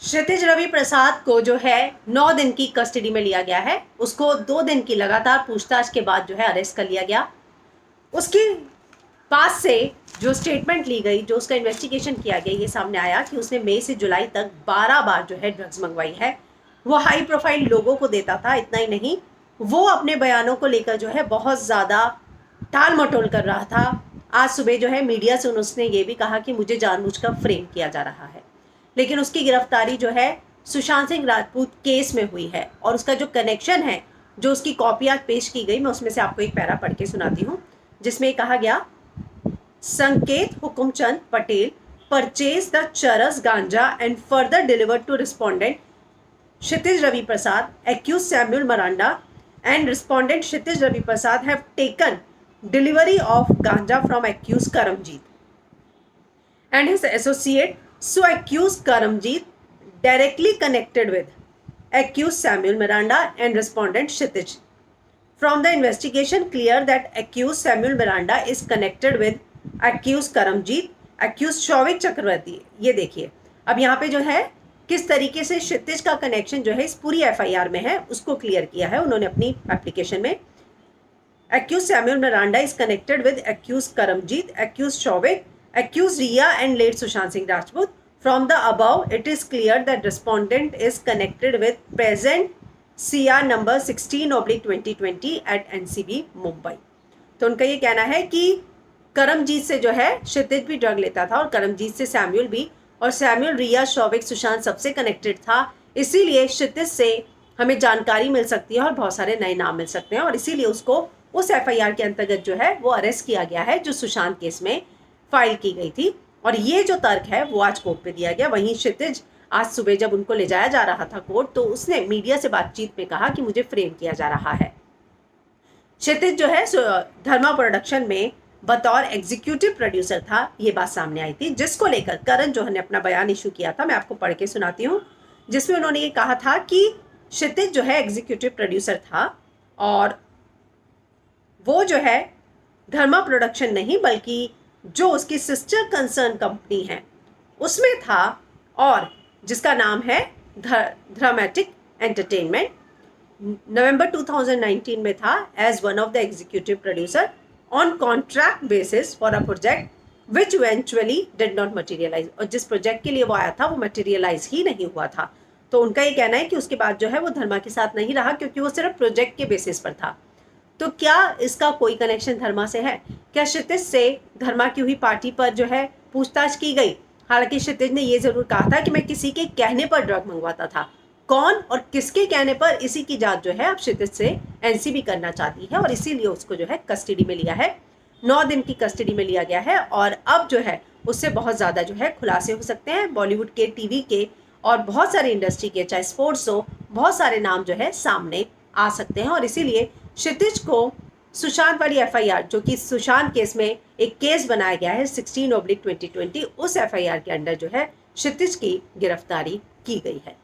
क्षितिज रवि प्रसाद को जो है 9 दिन की कस्टडी में लिया गया है। उसको 2 दिन की लगातार पूछताछ के बाद जो है अरेस्ट कर लिया गया। उसके पास से जो स्टेटमेंट ली गई, जो उसका इन्वेस्टिगेशन किया गया, ये सामने आया कि उसने मई से जुलाई तक 12 बार जो है ड्रग्स मंगवाई है। वो हाई प्रोफाइल लोगों को देता था। इतना ही नहीं, वो अपने बयानों को लेकर जो है बहुत ज़्यादा टाल मटोल कर रहा था। आज सुबह जो है मीडिया से उसने ये भी कहा कि मुझे जानबूझकर फ्रेम किया जा रहा है। लेकिन उसकी गिरफ्तारी जो है सुशांत सिंह राजपूत केस में हुई है और उसका जो कनेक्शन है, जो उसकी कॉपियाँ पेश की गई, मैं उसमें से आपको एक पैरा पढ़ के सुनाती हूँ, जिसमें कहा गया, संकेत Hukumchand Patel purchase the charas ganja and further delivered to respondent Kshitij Ravi Prasad, accused Samuel Miranda and respondent Kshitij Ravi Prasad have taken delivery of ganja from accused Karamjeet and his associate. So accused Karamjeet directly connected with accused Samuel Miranda and respondent Kshitij. From the investigation clear that accused Samuel Miranda is connected with accused Karamjeet, accused Showik Chakraborty. ये देखिए, अब यहाँ पे जो है किस तरीके से क्षितिज का कनेक्शन जो है इस पूरी एफआईआर में है, उसको क्लियर किया है उन्होंने अपनी एप्लीकेशन में। accused Samuel Miranda is connected with accused Karamjeet, accused Shouvik, accused Riya and late Sushant Singh Rajput. From the above, it is clear that respondent is connected with present CR number 16/2020 at NCB Mumbai. तो उनका ये कहना है कि करमजीत से जो है क्षितिज भी ड्रग लेता था और करमजीत से सैम्यूल भी, और सैम्यूल, रिया, शौविक, सुशांत सबसे कनेक्टेड था। इसीलिए क्षितिज से हमें जानकारी मिल सकती है और बहुत सारे नए नाम मिल सकते हैं, और इसीलिए उसको उस एफआईआर के अंतर्गत जो है वो अरेस्ट किया गया है जो सुशांत केस में फाइल की गई थी। और ये जो तर्क है वो आज कोर्ट पे दिया गया। वहीं क्षितिज आज सुबह जब उनको ले जाया जा रहा था कोर्ट, तो उसने मीडिया से बातचीत में कहा कि मुझे फ्रेम किया जा रहा है। क्षितिज जो है धर्मा प्रोडक्शन में बतौर एग्जीक्यूटिव प्रोड्यूसर था, ये बात सामने आई थी, जिसको लेकर करण जौहर ने अपना बयान इशू किया था। मैं आपको पढ़ के सुनाती हूँ, जिसमें उन्होंने ये कहा था कि क्षितिज जो है एग्जीक्यूटिव प्रोड्यूसर था और वो जो है धर्मा प्रोडक्शन नहीं बल्कि जो उसकी सिस्टर कंसर्न कंपनी है उसमें था, और जिसका नाम है ड्रामेटिक एंटरटेनमेंट। नवंबर 2019 में था as one of the executive producer on contract basis for a project which eventually did not materialise. और जिस प्रोजेक्ट के लिए वो आया था वो मटेरियलाइज ही नहीं हुआ था। तो उनका ये कहना है कि उसके बाद जो है वो धर्मा के साथ नहीं रहा क्योंकि वो सिर्फ प्रोजेक्ट के बेसिस पर था। तो क्या इसका कोई कनेक्शन धर्मा से है? क्या क्षितिज से धर्मा की हुई पार्टी पर जो है पूछताछ की गई? हालांकि क्षितिज ने ये जरूर कहा था कि मैं किसी के कहने पर ड्रग मंगवाता था। कौन और किसके कहने पर, इसी की जांच जो है अब क्षितिज से एनसीबी करना चाहती है, और इसीलिए उसको जो है कस्टडी में लिया है। 9 दिन की कस्टडी में लिया गया है और अब जो है उससे बहुत ज़्यादा जो है खुलासे हो सकते हैं। बॉलीवुड के, टीवी के और बहुत सारे इंडस्ट्री के, चाहे स्पोर्ट्स हो, बहुत सारे नाम जो है सामने आ सकते हैं। और इसीलिए क्षितिज को सुशांत वाली एफआईआर, जो कि सुशांत केस में एक केस बनाया गया है 16/2020, उस एफआईआर के अंडर जो है क्षितिज की गिरफ्तारी की गई है।